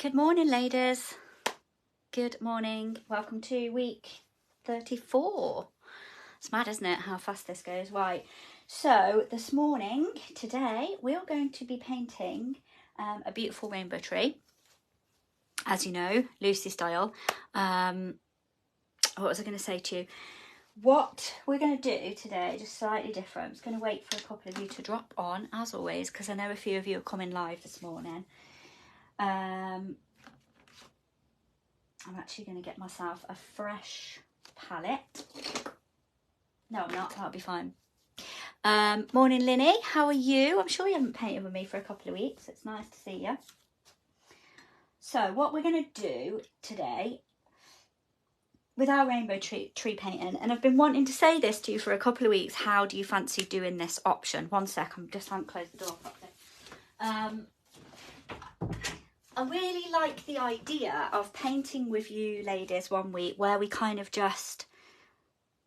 Good morning, ladies. Good morning. Welcome to week 34. It's mad, isn't it, how fast this goes? Right. So this morning, today, we are going to be painting a beautiful rainbow tree. As you know, Lucy style. What was I going to say to you? What we're going to do today, just slightly different. I'm just going to wait for a couple of you to drop on, as always, because I know a few of you are coming live this morning. I'm actually going to get myself a fresh palette. No, I'm not. That'll be fine. Morning, Linny. How are you? I'm sure you haven't painted with me for a couple of weeks. It's nice to see you. So what we're going to do today with our rainbow tree painting, and I've been wanting to say this to you for a couple of weeks, how do you fancy doing this option? One sec, I haven't closed the door properly. I really like the idea of painting with you ladies one week where we kind of just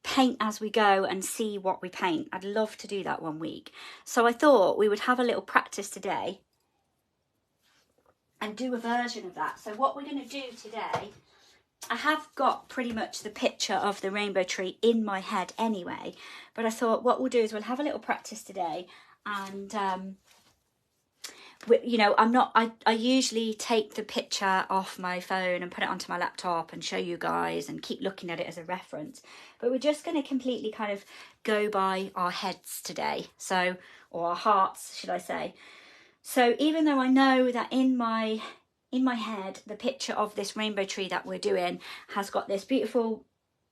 paint as we go and see what we paint. I'd love to do that one week. So I thought we would have a little practice today and do a version of that. So what we're going to do today, I have got pretty much the picture of the rainbow tree in my head anyway, but I thought what we'll do is we'll have a little practice today, and you know, I usually take the picture off my phone and put it onto my laptop and show you guys and keep looking at it as a reference, but we're just going to completely kind of go by our heads today, so, or our hearts should I say. So even though I know that in my head the picture of this rainbow tree that we're doing has got this beautiful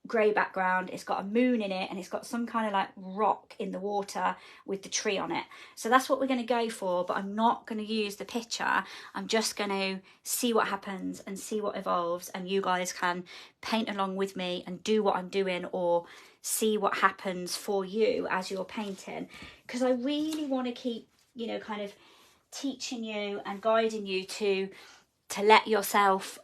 grey background, it's got a moon in it, and it's got some kind of like rock in the water with the tree on it. So that's what we're going to go for, but I'm not going to use the picture. I'm just going to see what happens and see what evolves, and you guys can paint along with me and do what I'm doing, or see what happens for you as you're painting, because I really want to keep, you know, kind of teaching you and guiding you to let yourself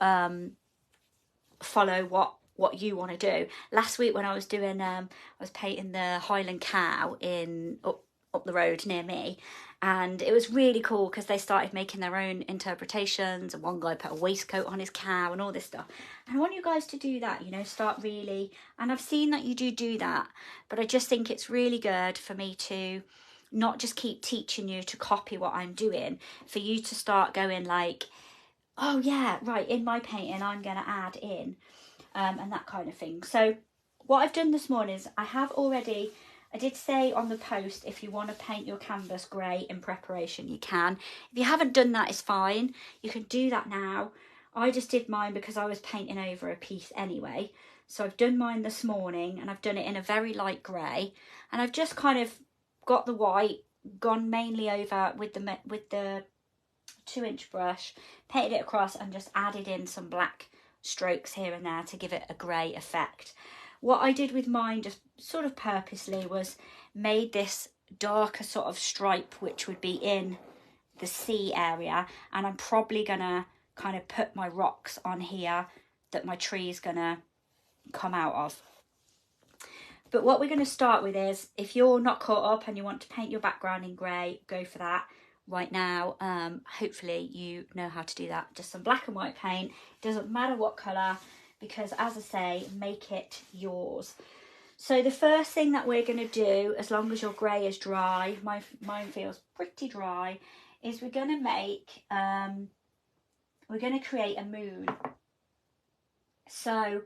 follow what you want to do. Last week when I was doing I was painting the Highland cow in up the road near me, and it was really cool because they started making their own interpretations, and one guy put a waistcoat on his cow and all this stuff. And I want you guys to do that, you know, start really, and I've seen that you do that, but I just think it's really good for me to not just keep teaching you to copy what I'm doing, for you to start going like, oh yeah, right, in my painting I'm going to add in and that kind of thing. So what I've done this morning is I did say on the post, if you want to paint your canvas grey in preparation, you can. If you haven't done that, it's fine. You can do that now. I just did mine because I was painting over a piece anyway. So I've done mine this morning, and I've done it in a very light grey. And I've just kind of got the white, gone mainly over with the 2-inch brush, painted it across, and just added in some black strokes here and there to give it a grey effect. What I did with mine, just sort of purposely, was made this darker sort of stripe which would be in the sea area, and I'm probably gonna kind of put my rocks on here that my tree is gonna come out of. But what we're going to start with is, if you're not caught up and you want to paint your background in grey, go for that right now. Hopefully you know how to do that. Just some black and white paint. It doesn't matter what colour, because as I say, make it yours. So the first thing that we're going to do, as long as your grey is dry, mine feels pretty dry, is we're going to make, we're going to create a moon. So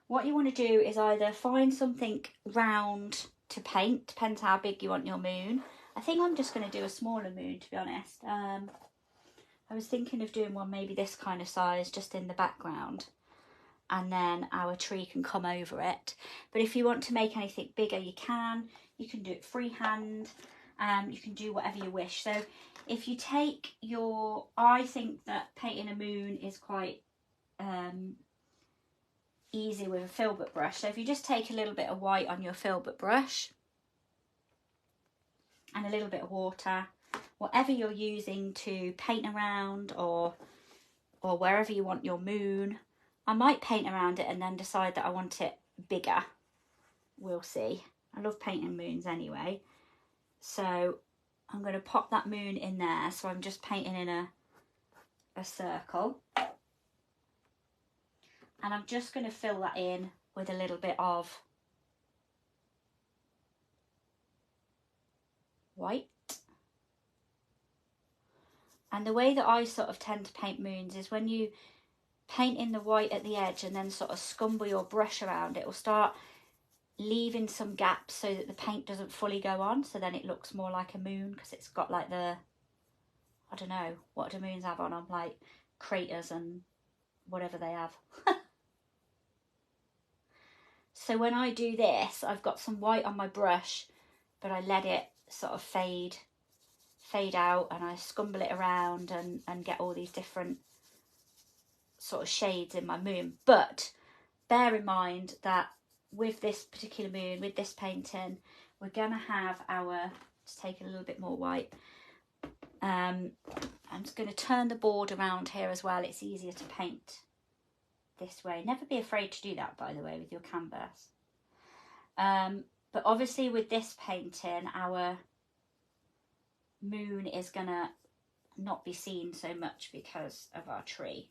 what you want to do is either find something round to paint, depends how big you want your moon. I think I'm just going to do a smaller moon, to be honest. I was thinking of doing one maybe this kind of size, just in the background, and then our tree can come over it. But if you want to make anything bigger, you can do it freehand. You can do whatever you wish. So if you take your, I think that painting a moon is quite easy with a filbert brush. So if you just take a little bit of white on your filbert brush and a little bit of water, whatever you're using to paint around, or wherever you want your moon. I might paint around it and then decide that I want it bigger. We'll see. I love painting moons anyway. So I'm going to pop that moon in there. So I'm just painting in a circle. And I'm just going to fill that in with a little bit of white. And the way that I sort of tend to paint moons is when you paint in the white at the edge and then sort of scumble your brush around, it will start leaving some gaps so that the paint doesn't fully go on, so then it looks more like a moon, because it's got like the, I don't know, what do moons have on them, like craters and whatever they have. So when I do this, I've got some white on my brush, but I let it sort of fade out, and I scumble it around and get all these different sort of shades in my moon. But bear in mind that with this particular moon, with this painting, we're gonna have our, just take a little bit more white. I'm just going to turn the board around here as well. It's easier to paint this way. Never be afraid to do that, by the way, with your canvas. But obviously with this painting, our moon is going to not be seen so much because of our tree.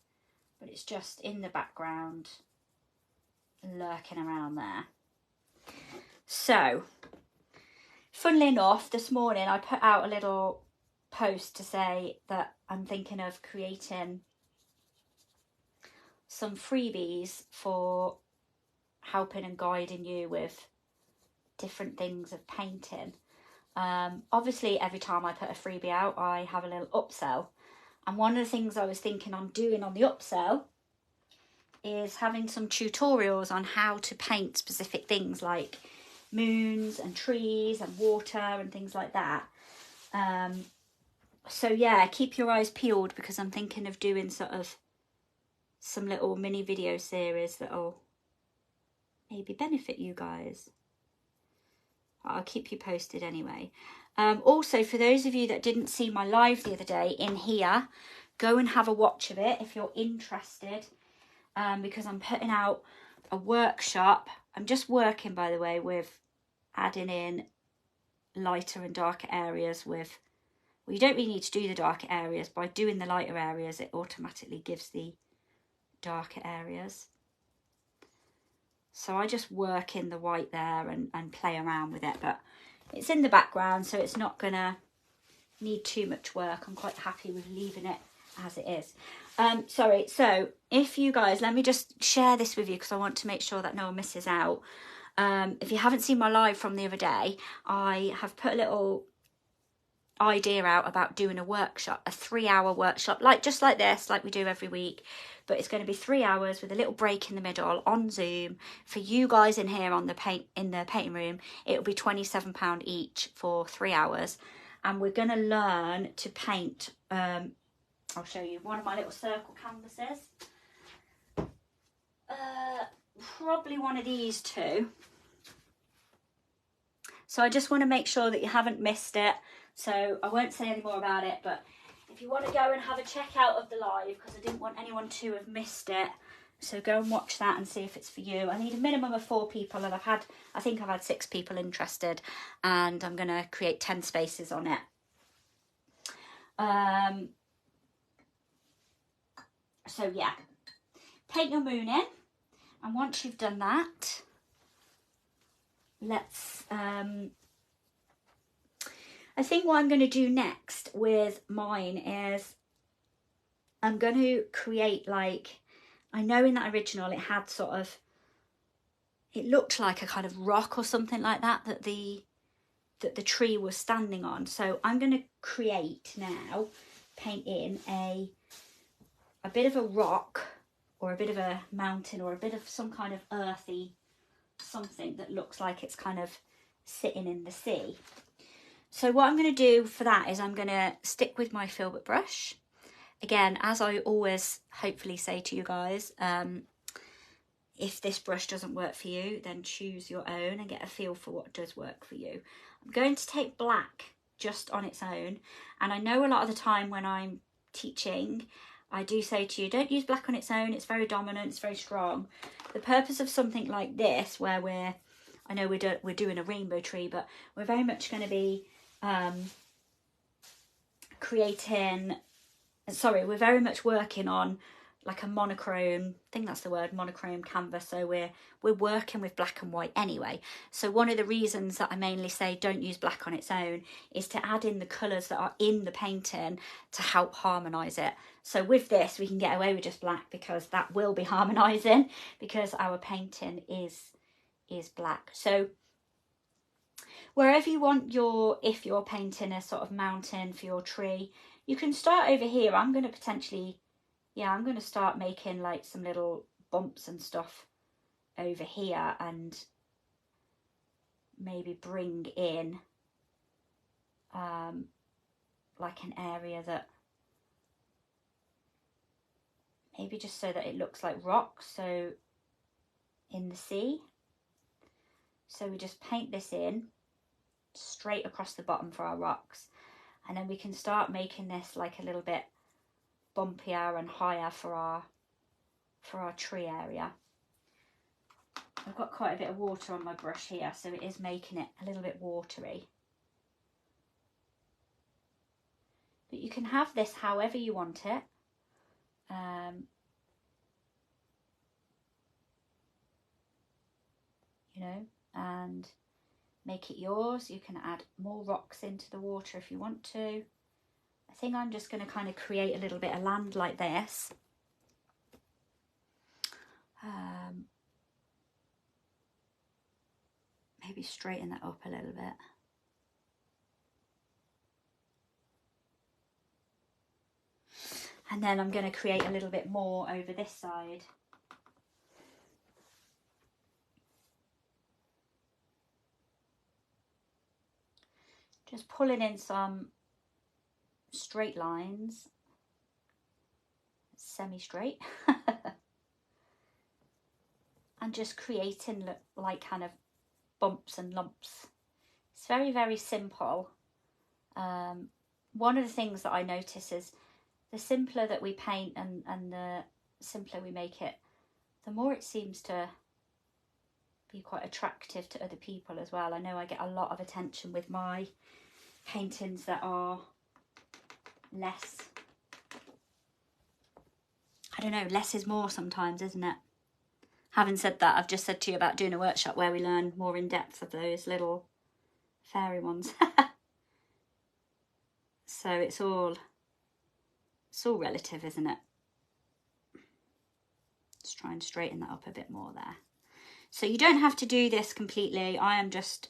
But it's just in the background, lurking around there. So, funnily enough, this morning I put out a little post to say that I'm thinking of creating some freebies for helping and guiding you with different things of painting. Obviously every time I put a freebie out, I have a little upsell, and one of the things I was thinking on doing on the upsell is having some tutorials on how to paint specific things like moons and trees and water and things like that. So yeah, keep your eyes peeled, because I'm thinking of doing sort of some little mini video series that'll maybe benefit you guys. I'll keep you posted anyway. Also, for those of you that didn't see my live the other day in here, go and have a watch of it if you're interested, because I'm putting out a workshop. I'm just working, by the way, with adding in lighter and darker areas with, well, you don't really need to do the darker areas. By doing the lighter areas, it automatically gives the darker areas. So I just work in the white there and play around with it, but it's in the background, so it's not gonna need too much work. I'm quite happy with leaving it as it is. Sorry, so if you guys, let me just share this with you because I want to make sure that no one misses out. If you haven't seen my live from the other day, I have put a little idea out about doing a workshop, a 3-hour workshop, like just like this, like we do every week, but it's going to be 3 hours with a little break in the middle on Zoom for you guys in here on the painting room. It'll be £27 each for 3 hours, and we're going to learn to paint. I'll show you one of my little circle canvases. Probably one of these two. So I just want to make sure that you haven't missed it. So I won't say any more about it, but if you want to go and have a check out of the live, because I didn't want anyone to have missed it, so go and watch that and see if it's for you. I need a minimum of 4 people, and I think I've had 6 people interested, and I'm going to create 10 spaces on it. So yeah, paint your moon in, and once you've done that, let's I think what I'm going to do next with mine is I'm going to create, like, I know in that original it had sort of, it looked like a kind of rock or something like that that the tree was standing on. So I'm going to create now, paint in a bit of a rock or a bit of a mountain or a bit of some kind of earthy something that looks like it's kind of sitting in the sea. So what I'm going to do for that is I'm going to stick with my filbert brush. Again, as I always hopefully say to you guys, if this brush doesn't work for you, then choose your own and get a feel for what does work for you. I'm going to take black just on its own. And I know a lot of the time when I'm teaching, I do say to you, don't use black on its own. It's very dominant, it's very strong. The purpose of something like this, where I know we're doing a rainbow tree, but we're very much going to be we're very much working on like a monochrome, I think that's the word, monochrome canvas. So we're working with black and white anyway. So one of the reasons that I mainly say don't use black on its own is to add in the colours that are in the painting to help harmonise it. So with this, we can get away with just black because that will be harmonising because our painting is black. So wherever you want if you're painting a sort of mountain for your tree, you can start over here. I'm going to potentially, I'm going to start making like some little bumps and stuff over here and maybe bring in like an area that maybe just so that it looks like rocks, so in the sea. So we just paint this in straight across the bottom for our rocks, and then we can start making this like a little bit bumpier and higher for our tree area. I've got quite a bit of water on my brush here, so it is making it a little bit watery. But you can have this however you want it. You know, and make it yours. You can add more rocks into the water if you want to. I think I'm just going to kind of create a little bit of land like this. Maybe straighten that up a little bit. And then I'm going to create a little bit more over this side. Just pulling in some straight lines, semi-straight, and just creating like kind of bumps and lumps. It's very, very simple. One of the things that I notice is the simpler that we paint and the simpler we make it, the more it seems to be quite attractive to other people as well. I know I get a lot of attention with my paintings that are less, I don't know, less is more sometimes, isn't it? Having said that, I've just said to you about doing a workshop where we learn more in depth of those little fairy ones. So it's all relative, isn't it? Let's try and straighten that up a bit more there. So you don't have to do this completely. I am just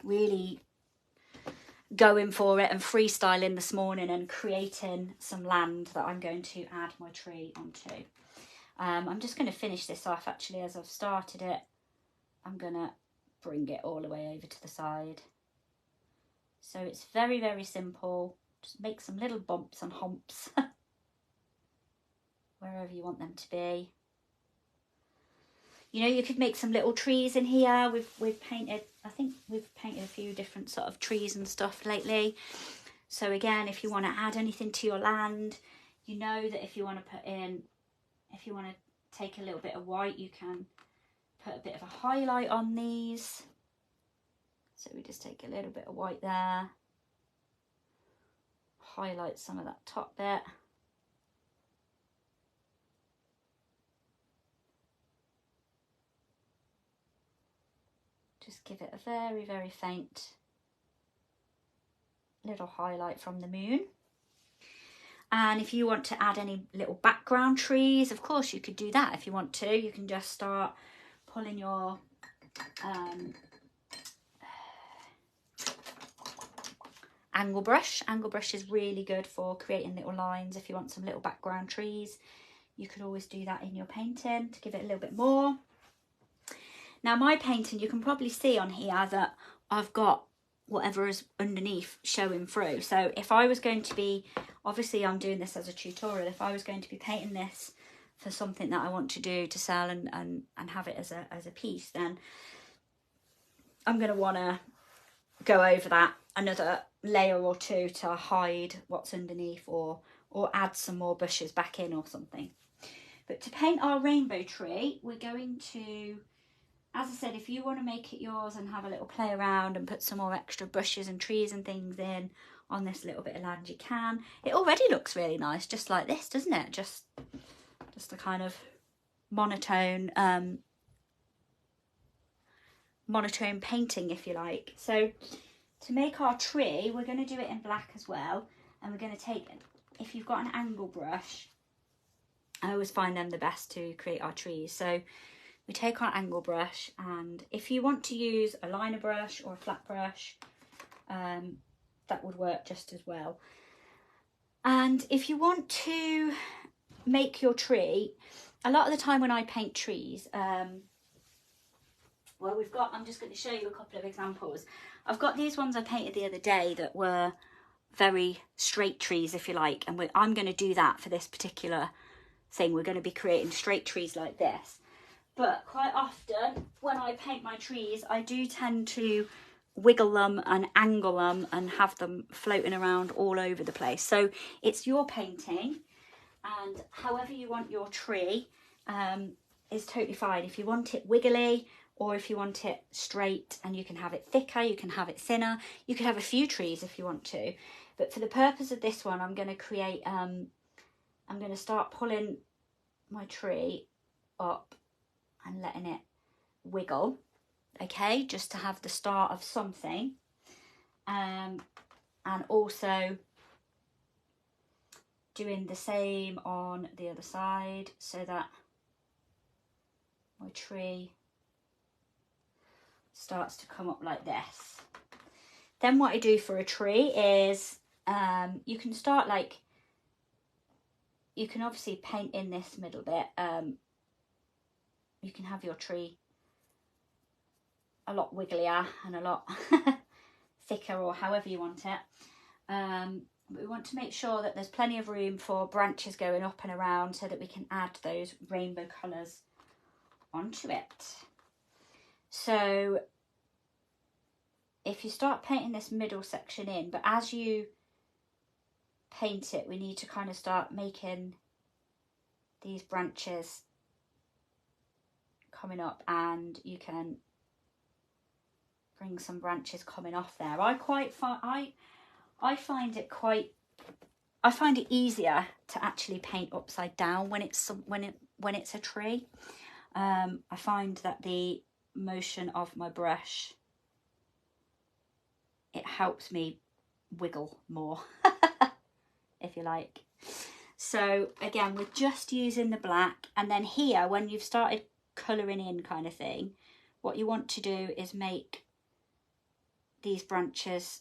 really going for it and freestyling this morning and creating some land that I'm going to add my tree onto. I'm just going to finish this off actually as I've started it. I'm going to bring it all the way over to the side. So it's very, very simple. Just make some little bumps and humps wherever you want them to be. You know, you could make some little trees in here. We've painted, I think we've painted a few different sort of trees and stuff lately. So again, if you want to add anything to your land, you know that if you want to put in, if you want to take a little bit of white, you can put a bit of a highlight on these. So we just take a little bit of white there, highlight some of that top bit. Just give it a very, very faint little highlight from the moon. And if you want to add any little background trees, of course you could do that if you want to. You can just start pulling your angle brush. Angle brush is really good for creating little lines. If you want some little background trees, you could always do that in your painting to give it a little bit more. Now my painting, you can probably see on here that I've got whatever is underneath showing through. So if I was going to be, obviously I'm doing this as a tutorial, if I was going to be painting this for something that I want to do to sell and have it as a piece, then I'm going to want to go over that another layer or two to hide what's underneath or add some more bushes back in or something. But to paint our rainbow tree, we're going to, as I said, if you want to make it yours and have a little play around and put some more extra bushes and trees and things in on this little bit of land, you can. It already looks really nice, just like this, doesn't it? Just just a kind of monotone monotone painting, if you like. So to make our tree, we're going to do it in black as well, and we're going to take, if you've got an angle brush, I always find them the best to create our trees. So we take our angle brush, and if you want to use a liner brush or a flat brush, that would work just as well. And if you want to make your tree, a lot of the time when I paint trees, well, I'm just going to show you a couple of examples. I've got these ones I painted the other day that were very straight trees, if you like, and I'm going to do that for this particular thing. We're going to be creating straight trees like this. But quite often when I paint my trees, I do tend to wiggle them and angle them and have them floating around all over the place. So it's your painting, and however you want your tree is totally fine. If you want it wiggly, or if you want it straight, and you can have it thicker, you can have it thinner, you can have a few trees if you want to. But for the purpose of this one, I'm going to create, I'm going to start pulling my tree up and letting it wiggle, okay, just to have the start of something. And also doing the same on the other side, so that my tree starts to come up like this. Then what I do for a tree is you can start, like, you can obviously paint in this middle bit. You can have your tree a lot wigglier and a lot thicker, or however you want it. But we want to make sure that there's plenty of room for branches going up and around, so that we can add those rainbow colours onto it. So if you start painting this middle section in, but as you paint it, we need to kind of start making these branches coming up, and you can bring some branches coming off there. I find it easier to actually paint upside down when it's a tree. I find that the motion of my brush, it helps me wiggle more, if you like. So again, we're just using the black, and then here, when you've started colouring in kind of thing, what you want to do is make these branches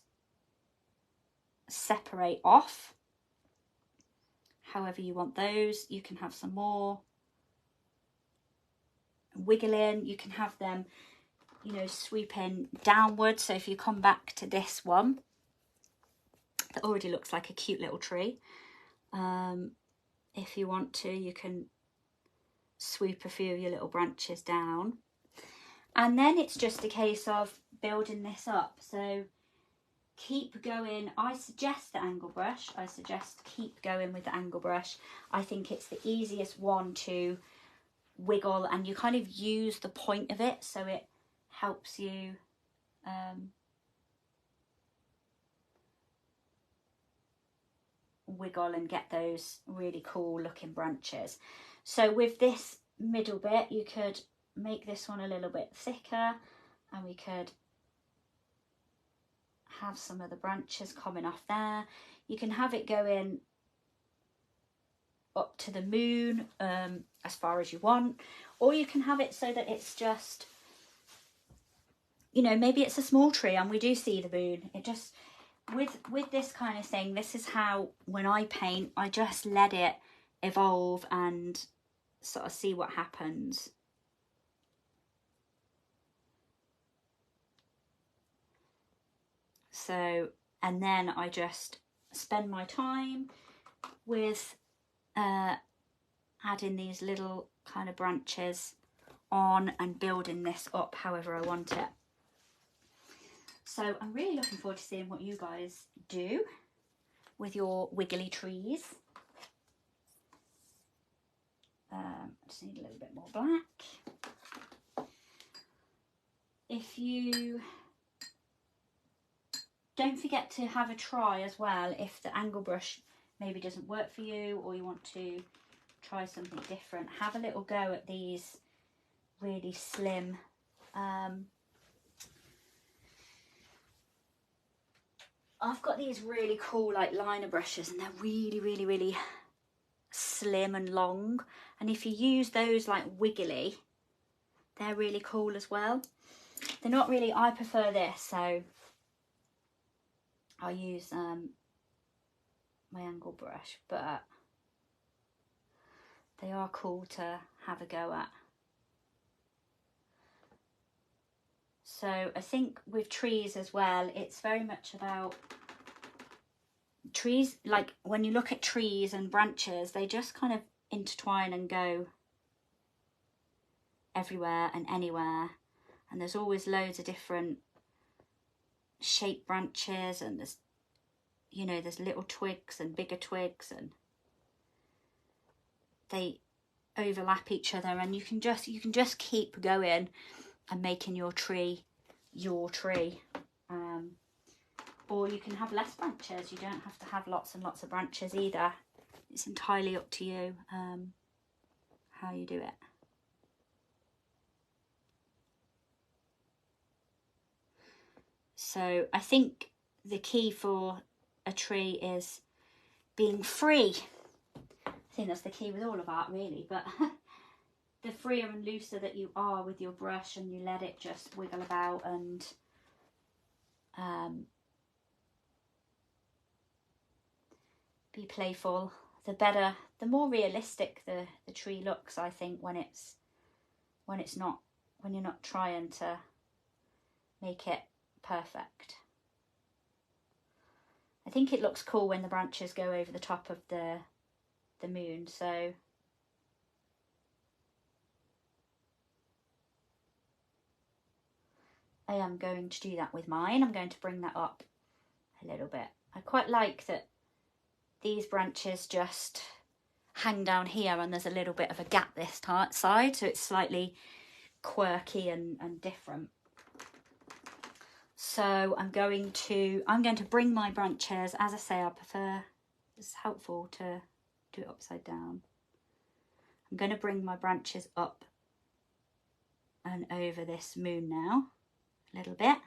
separate off however you want those. You can have some more wiggling, you can have them, you know, sweeping downwards. So if you come back to this one that already looks like a cute little tree, if you want to, you can sweep a few of your little branches down, and then it's just a case of building this up. So keep going. I suggest the angle brush. I suggest keep going with the angle brush. I think it's the easiest one to wiggle, and you kind of use the point of it, so it helps you wiggle and get those really cool looking branches. So with this middle bit, you could make this one a little bit thicker, and we could have some of the branches coming off there. You can have it going up to the moon as far as you want, or you can have it so that it's just, you know, maybe it's a small tree and we do see the moon. It just, with this kind of thing, this is how, when I paint, I just let it evolve and sort of see what happens. So, and then I just spend my time with adding these little kind of branches on and building this up however I want it. So I'm really looking forward to seeing what you guys do with your wiggly trees. I just need a little bit more black. If you don't forget to have a try as well, if the angle brush maybe doesn't work for you, or you want to try something different. Have a little go at these really slim I've got these really cool like liner brushes, and they're really slim and long, and if you use those like wiggly, they're really cool as well. They're not really, I prefer this, so I use my angle brush, but they are cool to have a go at. So I think with trees as well, it's very much about trees, like when you look at trees and branches, they just kind of intertwine and go everywhere and anywhere, and there's always loads of different shaped branches, and there's, you know, there's little twigs and bigger twigs, and they overlap each other, and you can just keep going and making your tree your tree. Or you can have less branches. You don't have to have lots and lots of branches either. It's entirely up to you how you do it. So I think the key for a tree is being free. I think that's the key with all of art really, but the freer and looser that you are with your brush, and you let it just wiggle about and be playful, the better, the more realistic the tree looks, I think, when you're not trying to make it perfect. I think it looks cool when the branches go over the top of the moon, so I am going to do that with mine. I'm going to bring that up a little bit. I quite like that these branches just hang down here, and there's a little bit of a gap this side, so it's slightly quirky and different. So I'm going to bring my branches, as I say, I prefer, it's helpful to do it upside down. I'm going to bring my branches up and over this moon now a little bit.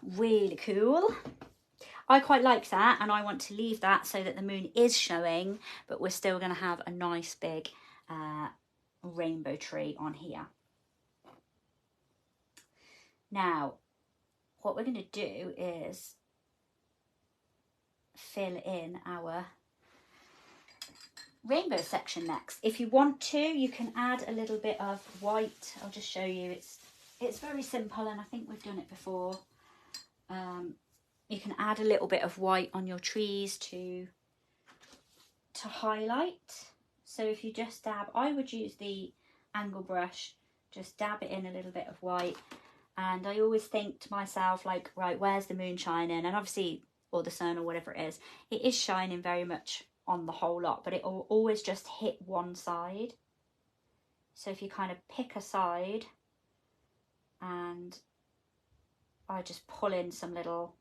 Really cool. I quite like that, and I want to leave that so that the moon is showing, but we're still going to have a nice big rainbow tree on here. Now, what we're going to do is fill in our rainbow section next. If you want to, you can add a little bit of white. I'll just show you. It's very simple, and I think we've done it before. You can add a little bit of white on your trees to highlight. So if you just dab, I would use the angle brush, just dab it in a little bit of white. And I always think to myself, like, right, where's the moon shining? And obviously, or the sun or whatever it is shining very much on the whole lot, but it will always just hit one side. So if you kind of pick a side, and I just pull in some little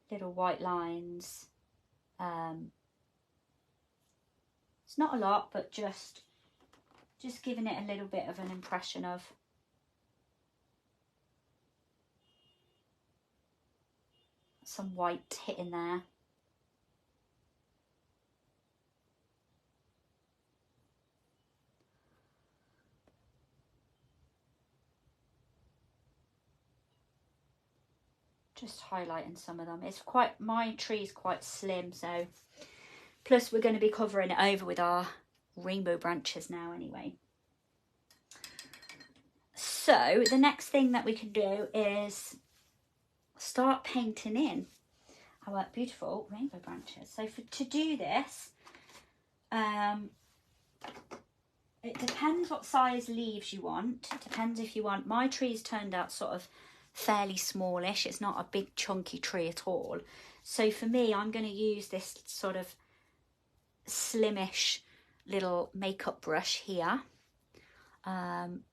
white lines. It's not a lot, but just giving it a little bit of an impression of some white hitting there. Just highlighting some of them. It's quite, my tree's quite slim, so plus we're going to be covering it over with our rainbow branches now anyway. So the next thing that we can do is start painting in our beautiful rainbow branches. So to do this, it depends what size leaves you want. It depends if you want, my tree's turned out sort of fairly smallish. It's not a big chunky tree at all. So for me, I'm going to use this sort of slimish little makeup brush here.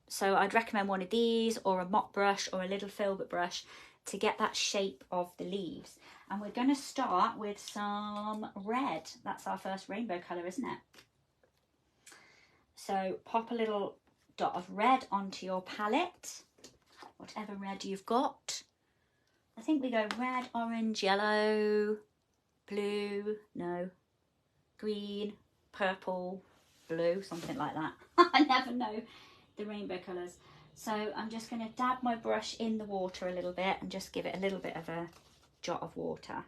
So I'd recommend one of these or a mop brush or a little filbert brush to get that shape of the leaves. And we're going to start with some red. That's our first rainbow colour, isn't it? So pop a little dot of red onto your palette, whatever red you've got. I think we go red, orange, yellow, blue, no, green, purple, blue, something like that. I never know the rainbow colours. So I'm just going to dab my brush in the water a little bit and just give it a little bit of a jot of water.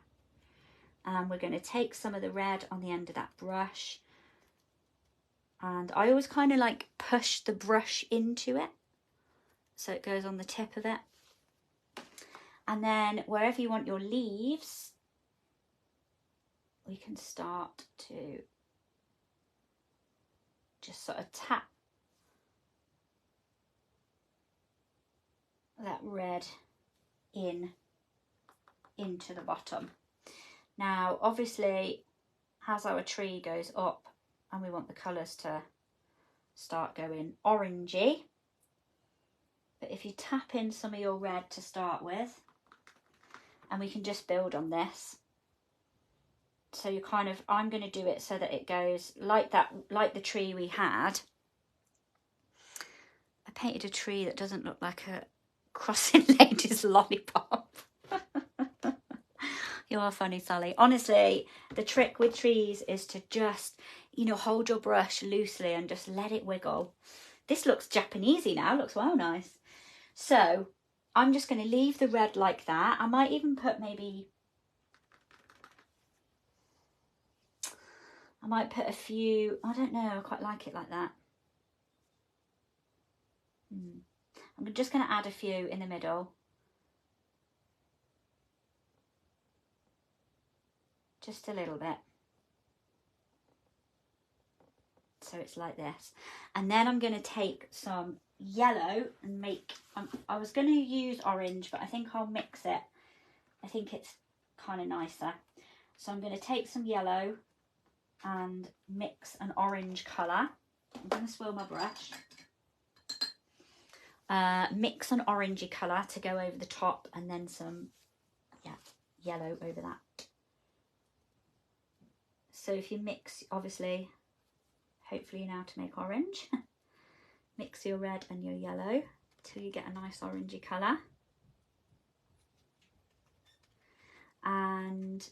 And we're going to take some of the red on the end of that brush. And I always kind of like push the brush into it so it goes on the tip of it. And then wherever you want your leaves, we can start to just sort of tap that red into the bottom. Now obviously as our tree goes up and we want the colours to start going orangey, but if you tap in some of your red to start with, and we can just build on this. So you kind of, I'm going to do it so that it goes like that, like the tree we had. I painted a tree that doesn't look like a crossing lady's lollipop. You are funny, Sally. Honestly, the trick with trees is to just, you know, hold your brush loosely and just let it wiggle. This looks Japanesey now, looks well nice. So I'm just going to leave the red like that. I might even put maybe, I might put a few, I don't know, I quite like it like that. I'm just going to add a few in the middle. Just a little bit. So it's like this. And then I'm going to take some yellow and make, I was going to use orange, but I think I'll mix it. I think it's kind of nicer. So I'm going to take some yellow and mix an orange colour. I'm going to swirl my brush. Mix an orangey colour to go over the top, and then some yellow over that. So if you mix, obviously, hopefully you know how to make orange. Mix your red and your yellow till you get a nice orangey colour. And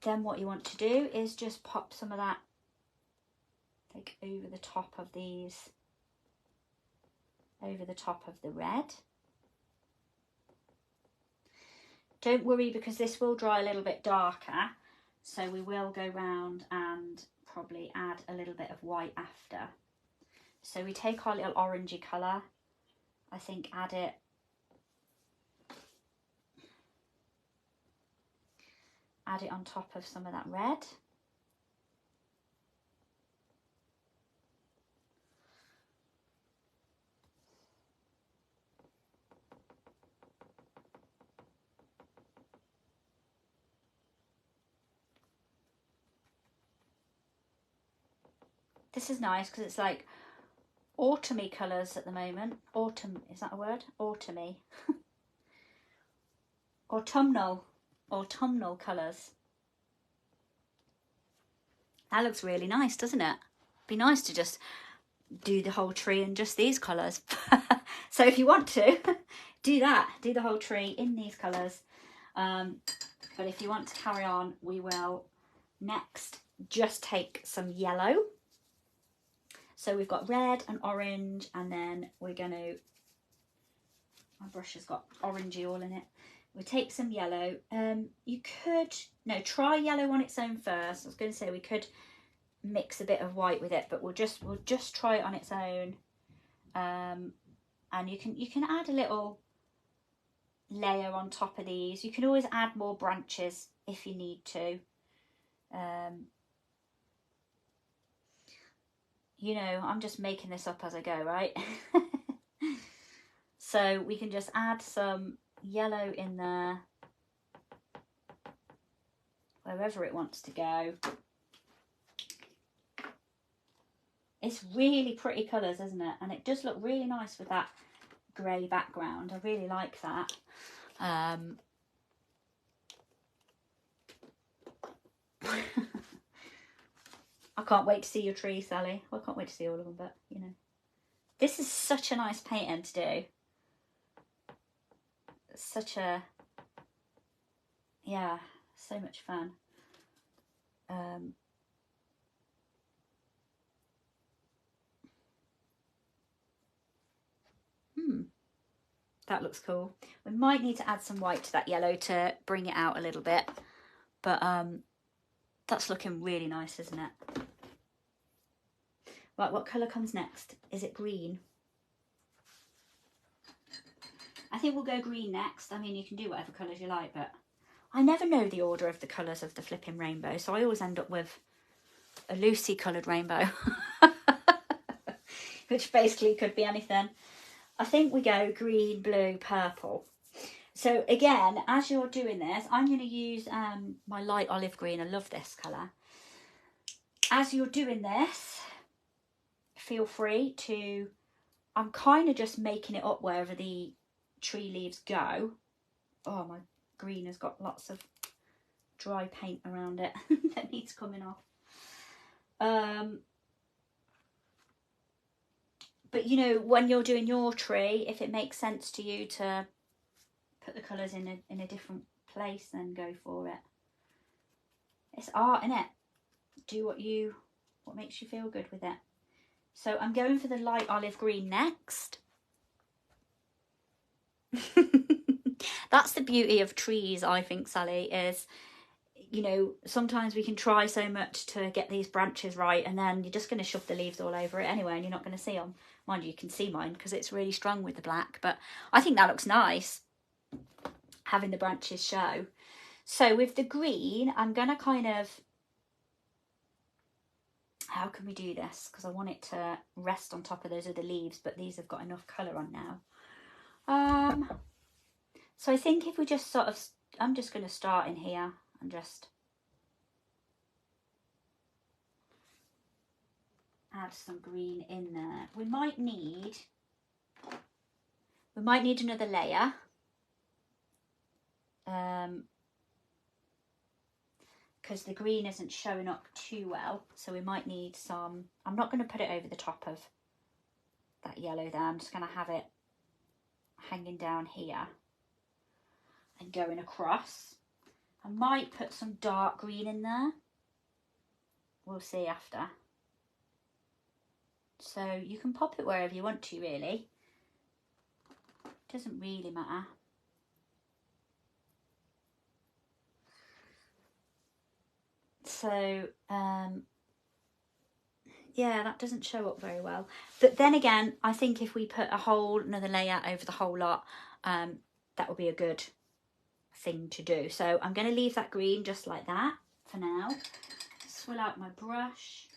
then what you want to do is just pop some of that like over the top of these, over the top of the red. Don't worry, because this will dry a little bit darker, so we will go round and probably add a little bit of white after. So we take our little orangey colour, I think add it on top of some of that red. This is nice because it's like autumny colours at the moment. Autumn, is that a word? Autumny. Autumnal colours. That looks really nice, doesn't it? Be nice to just do the whole tree in just these colours. So if you want to, do that. Do the whole tree in these colours. But if you want to carry on, we will next just take some yellow. So we've got red and orange, and then we're going to, my brush has got orangey all in it. We take some yellow. You could, no, try yellow on its own first. I was going to say we could mix a bit of white with it, but we'll just try it on its own. And you can add a little layer on top of these. You can always add more branches if you need to. You know, I'm just making this up as I go, right? So we can just add some yellow in there, wherever it wants to go. It's really pretty colours, isn't it? And it does look really nice with that grey background. I really like that. I can't wait to see your tree, Sally. Well, I can't wait to see all of them, but, you know. This is such a nice painting to do. Such a, yeah, so much fun. That looks cool. We might need to add some white to that yellow to bring it out a little bit, but that's looking really nice, isn't it? Right, what colour comes next? Is it green? I think we'll go green next. I mean, you can do whatever colours you like, but I never know the order of the colours of the flipping rainbow, so I always end up with a Lucy coloured rainbow, which basically could be anything. I think we go green, blue, purple. So again, as you're doing this, I'm going to use my light olive green. I love this colour. As you're doing this, feel free to, I'm kind of just making it up wherever the tree leaves go. Oh, my green has got lots of dry paint around it that needs coming off. But you know, when you're doing your tree, if it makes sense to you to put the colours in a different place, then go for it. It's art, innit? Do what makes you feel good with it. So I'm going for the light olive green next. That's the beauty of trees, I think, Sally, is, you know, sometimes we can try so much to get these branches right, and then you're just going to shove the leaves all over it anyway, and you're not going to see them. Mind you, you can see mine because it's really strong with the black, but I think that looks nice, having the branches show. So with the green, I'm going to kind of, how can we do this? Because I want it to rest on top of those other leaves, but these have got enough colour on now. So I think if we just sort of, I'm just going to start in here and just add some green in there. We might need another layer. Because the green isn't showing up too well, so we might need some. I'm not going to put it over the top of that yellow there. I'm just going to have it hanging down here and going across. I might put some dark green in there. We'll see after. So you can pop it wherever you want to, really. Doesn't really matter. So, yeah, that doesn't show up very well. But then again, I think if we put another layer over the whole lot, that would be a good thing to do. So I'm going to leave that green just like that for now. Swill out my brush,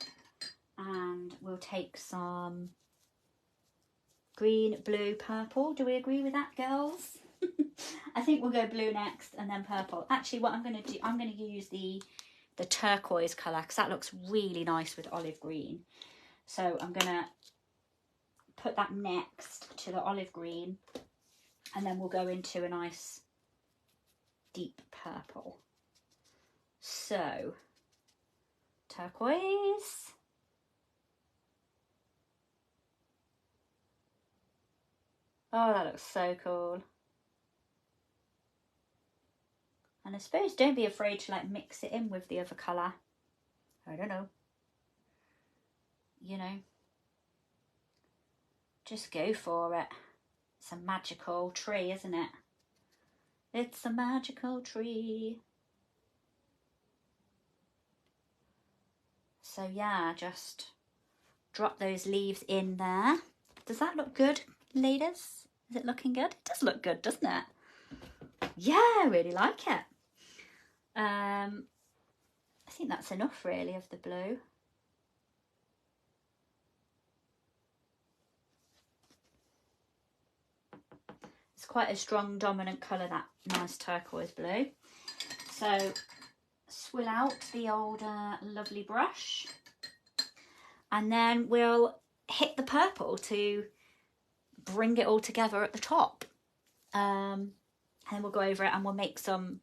and we'll take some green, blue, purple. Do we agree with that, girls? I think we'll go blue next and then purple. Actually, what I'm going to do, I'm going to use the turquoise colour because that looks really nice with olive green. So I'm going to put that next to the olive green, and then we'll go into a nice deep purple. So, turquoise. Oh, that looks so cool. And I suppose don't be afraid to like mix it in with the other colour. I don't know. You know. Just go for it. It's a magical tree, isn't it? It's a magical tree. So yeah, just drop those leaves in there. Does that look good, ladies? Is it looking good? It does look good, doesn't it? Yeah, I really like it. I think that's enough really of the blue. It's quite a strong dominant colour, that nice turquoise blue. So swill out the old lovely brush, and then we'll hit the purple to bring it all together at the top. And then we'll go over it and we'll make some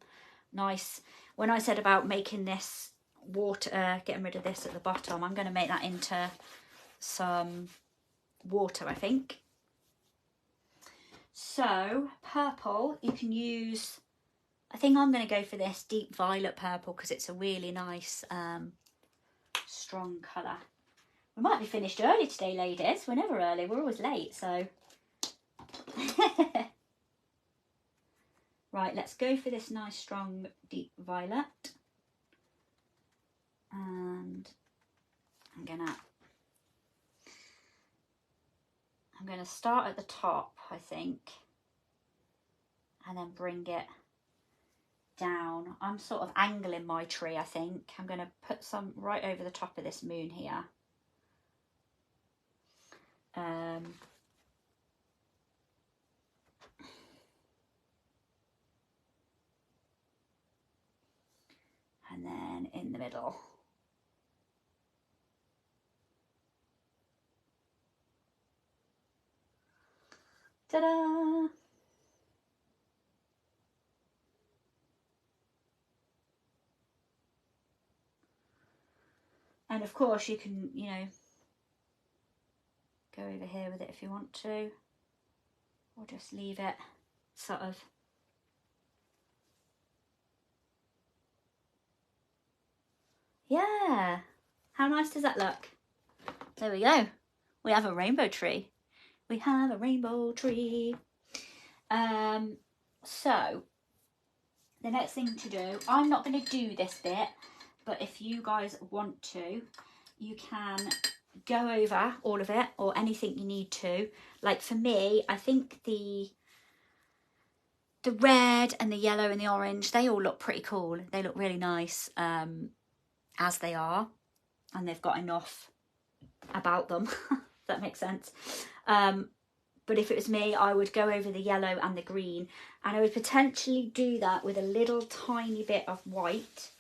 nice, when I said about making this water, getting rid of this at the bottom, I'm going to make that into some water, I think. So purple, you can use, I think I'm going to go for this deep violet purple because it's a really nice strong colour. We might be finished early today, ladies. We're never early, we're always late, so. Right, let's go for this nice strong deep violet. And I'm gonna start at the top, I think, and then bring it down. I'm sort of angling my tree, I think. I'm gonna put some right over the top of this moon here. And then in the middle. Ta-da! And of course you can, you know, go over here with it if you want to, or just leave it sort of. Yeah, how nice does that look? There we go. We have a rainbow tree. We have a rainbow tree. So the next thing to do, I'm not going to do this bit, but if you guys want to, you can go over all of it or anything you need to. Like for me, I think the red and the yellow and the orange, they all look pretty cool. They look really nice as they are, and they've got enough about them. If that makes sense. But if it was me, I would go over the yellow and the green, and I would potentially do that with a little tiny bit of white.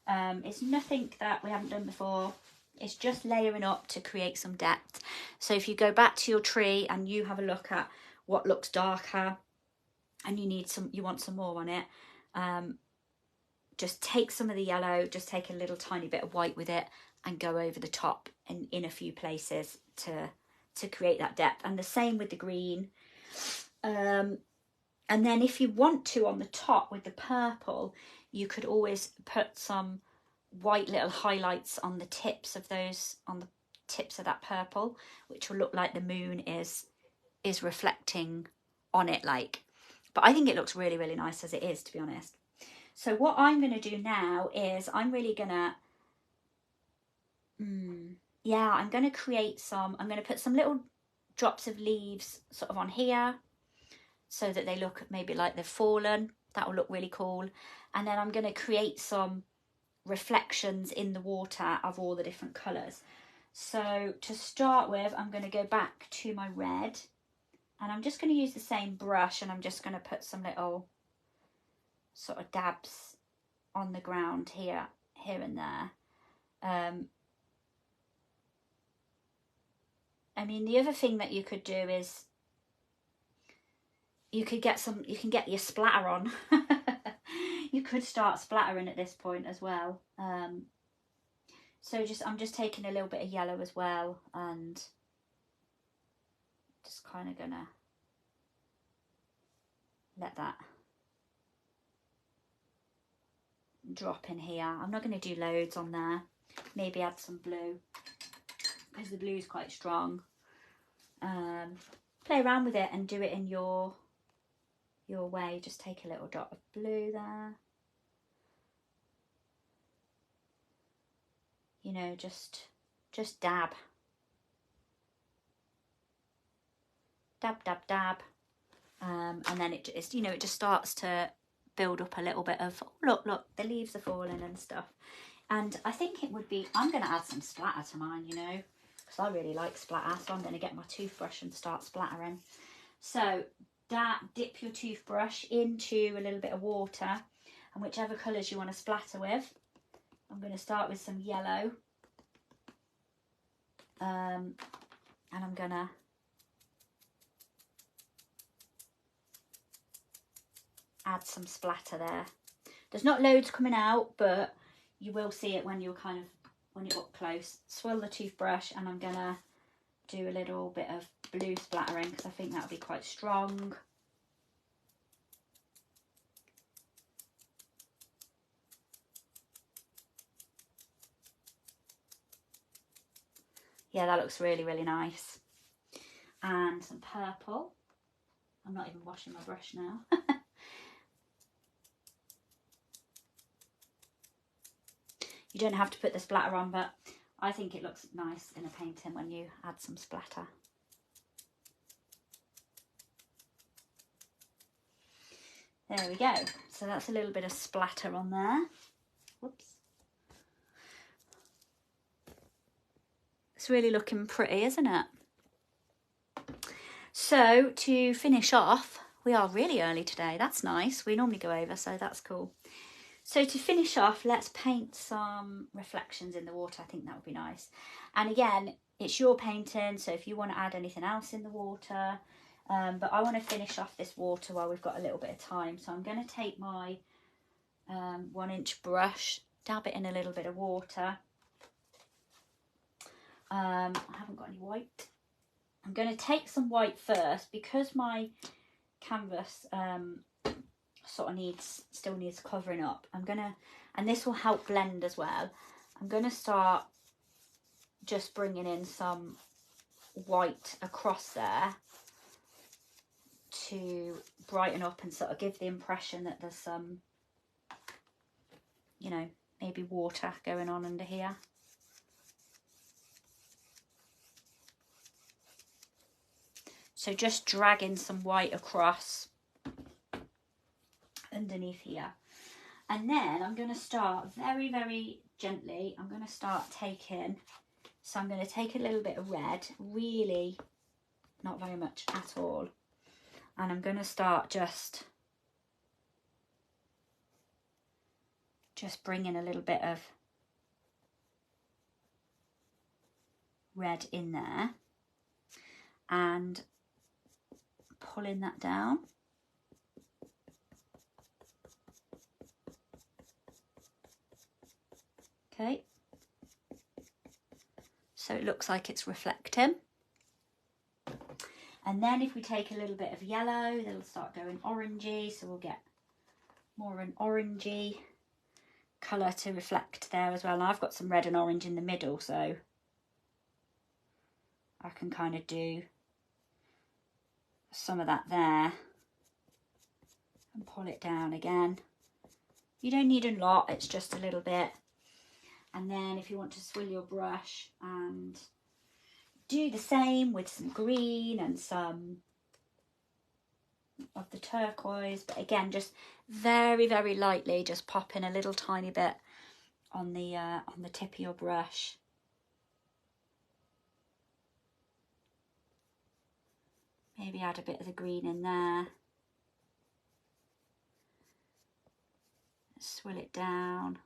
It's nothing that we haven't done before. It's just layering up to create some depth. So if you go back to your tree and you have a look at what looks darker and you want some more on it, just take some of the yellow, just take a little tiny bit of white with it and go over the top and in a few places to create that depth. And the same with the green. And then if you want to, on the top with the purple, you could always put some white little highlights on the tips of those, on the tips of that purple, which will look like the moon is reflecting on it, like. But I think it looks really, really nice as it is, to be honest. So what I'm going to do now is I'm really going to, I'm going to create some, I'm going to put some little drops of leaves sort of on here so that they look maybe like they've fallen. That will look really cool. And then I'm going to create some reflections in the water of all the different colours. So to start with, I'm going to go back to my red, and I'm just going to use the same brush, and I'm just going to put some little sort of dabs on the ground here and there. I mean, the other thing that you could do is you can get your splatter on. You could start splattering at this point as well. So I'm just taking a little bit of yellow as well, and just kind of gonna let that drop in here. I'm not going to do loads on there. Maybe add some blue because the blue is quite strong. Play around with it and do it in your way. Just take a little dot of blue there. You know, just dab. Dab, dab, dab. And then it just starts to build up a little bit of, oh, look, the leaves are falling and stuff. And I think it would be, I'm going to add some splatter to mine, you know, because I really like splatter. So I'm going to get my toothbrush and start splattering. So dip your toothbrush into a little bit of water, and whichever colours you want to splatter with. I'm going to start with some yellow. And I'm gonna add some splatter there. There's not loads coming out, but you will see it when you're up close. Swirl the toothbrush, and I'm gonna do a little bit of blue splattering because I think that'll be quite strong. Yeah, that looks really, really nice. And some purple. I'm not even washing my brush now. You don't have to put the splatter on, but I think it looks nice in a painting when you add some splatter. There we go. So that's a little bit of splatter on there. Whoops. It's really looking pretty, isn't it? So to finish off, we are really early today. That's nice. We normally go over, so that's cool. So to finish off, let's paint some reflections in the water. I think that would be nice. And again, it's your painting, so if you want to add anything else in the water, but I want to finish off this water while we've got a little bit of time. So I'm going to take my 1-inch brush, dab it in a little bit of water. I haven't got any white. I'm going to take some white first because my canvas sort of still needs covering up. And this will help blend as well. I'm going to start just bringing in some white across there to brighten up and sort of give the impression that there's some, you know, maybe water going on under here. So just dragging some white across underneath here. And then I'm going to start very, very gently. I'm going to start taking, so I'm going to take a little bit of red, really not very much at all. And I'm going to start just bringing a little bit of red in there and pulling that down. Okay, so it looks like it's reflecting. And then if we take a little bit of yellow, it'll start going orangey, so we'll get more an orangey colour to reflect there as well. Now I've got some red and orange in the middle, so I can kind of do some of that there and pull it down again. You don't need a lot, it's just a little bit. And then if you want to swirl your brush and do the same with some green and some of the turquoise, but again, just very, very lightly, just pop in a little tiny bit on the tip of your brush. Maybe add a bit of the green in there. Swirl it down.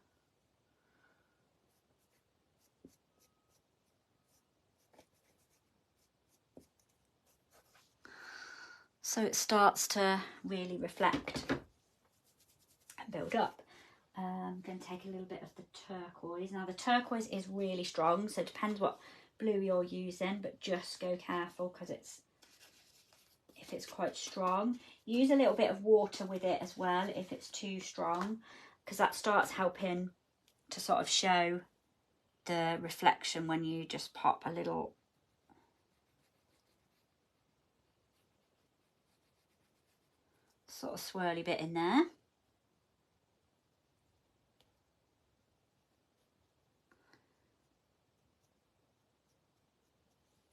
So it starts to really reflect and build up. I'm going to take a little bit of the turquoise. Now the turquoise is really strong, so it depends what blue you're using, but just go careful because if it's quite strong. Use a little bit of water with it as well if it's too strong, because that starts helping to sort of show the reflection when you just pop a little sort of swirly bit in there.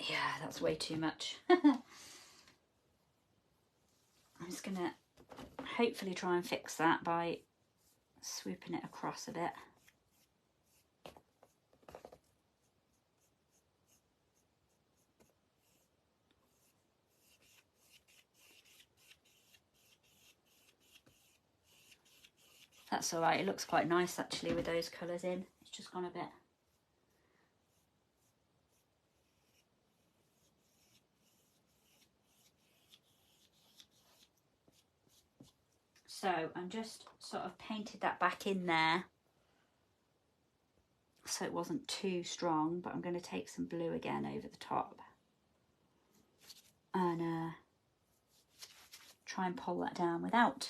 Yeah, that's way too much. I'm just gonna hopefully try and fix that by swooping it across a bit. That's all right, it looks quite nice actually with those colours in. It's just gone a bit. So I'm just sort of painted that back in there so it wasn't too strong, but I'm going to take some blue again over the top and try and pull that down without,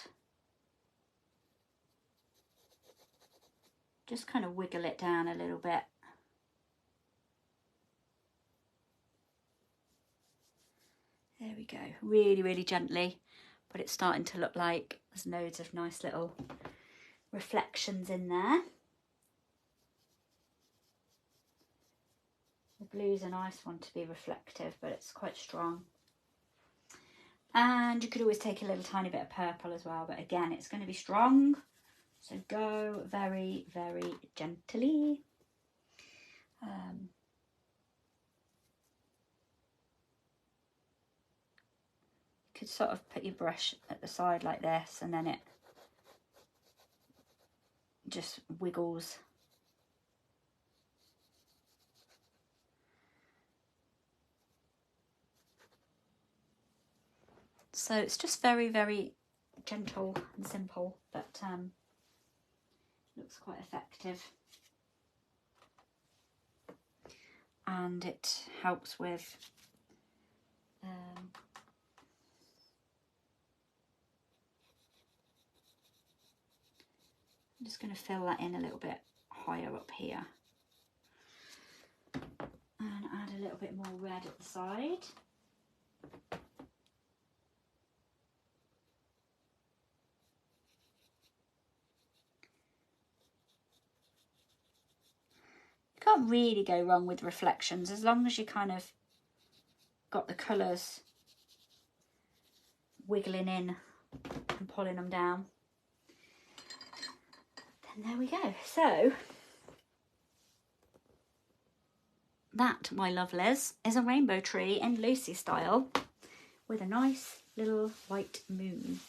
just kind of wiggle it down a little bit. There we go, really, really gently, but it's starting to look like there's loads of nice little reflections in there. The blue's a nice one to be reflective, but it's quite strong. And you could always take a little tiny bit of purple as well, but again, it's going to be strong. So go very, very gently. You could sort of put your brush at the side like this, and then it just wiggles. So it's just very, very gentle and simple, but looks quite effective. And it helps with I'm just going to fill that in a little bit higher up here and add a little bit more red at the side. You can't really go wrong with reflections as long as you kind of got the colours wiggling in and pulling them down. Then there we go. So that, my lovelies, is a rainbow tree in Lucy style with a nice little white moon.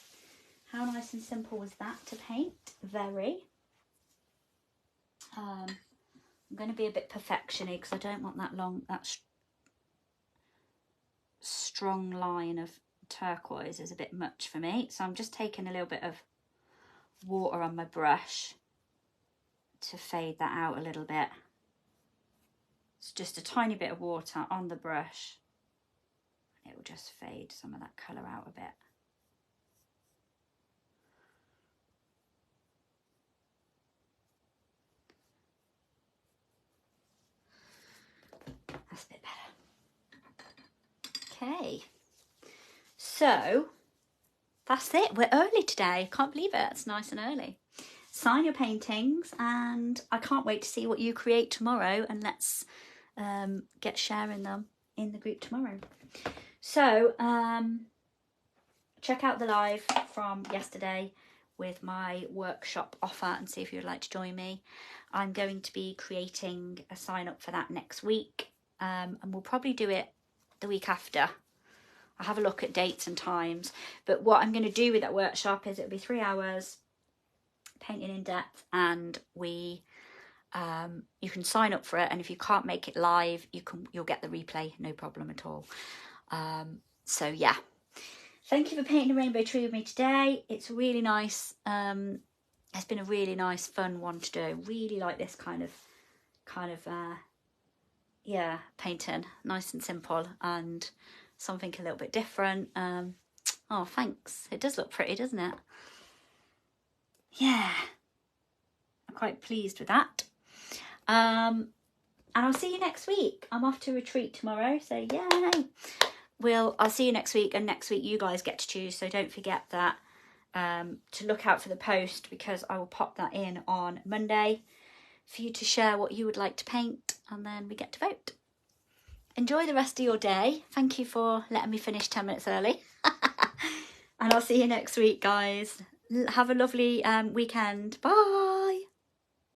How nice and simple was that to paint? Very. I'm going to be a bit perfection-y because I don't want that strong line of turquoise is a bit much for me. So I'm just taking a little bit of water on my brush to fade that out a little bit. It's just a tiny bit of water on the brush. It will just fade some of that colour out a bit. That's a bit better. Okay, so that's it. We're early today. Can't believe it. It's nice and early. Sign your paintings, and I can't wait to see what you create tomorrow, and let's get sharing them in the group tomorrow. So check out the live from yesterday with my workshop offer and see if you'd like to join me. I'm going to be creating a sign up for that next week, and we'll probably do it the week after. I'll have a look at dates and times, but what I'm going to do with that workshop is it'll be 3 hours painting in depth, and you can sign up for it, and if you can't make it live, you'll get the replay, no problem at all. So yeah, thank you for painting a rainbow tree with me today. It's really nice. It's been a really nice, fun one to do. Really like this kind of yeah, painting, nice and simple, and something a little bit different. Oh, thanks. It does look pretty, doesn't it? Yeah, I'm quite pleased with that. And I'll see you next week. I'm off to retreat tomorrow, so yay. I'll see you next week, and next week you guys get to choose, so don't forget that to look out for the post, because I will pop that in on Monday for you to share what you would like to paint, and then we get to vote. Enjoy the rest of your day. Thank you for letting me finish 10 minutes early. And I'll see you next week, guys. Have a lovely weekend. Bye.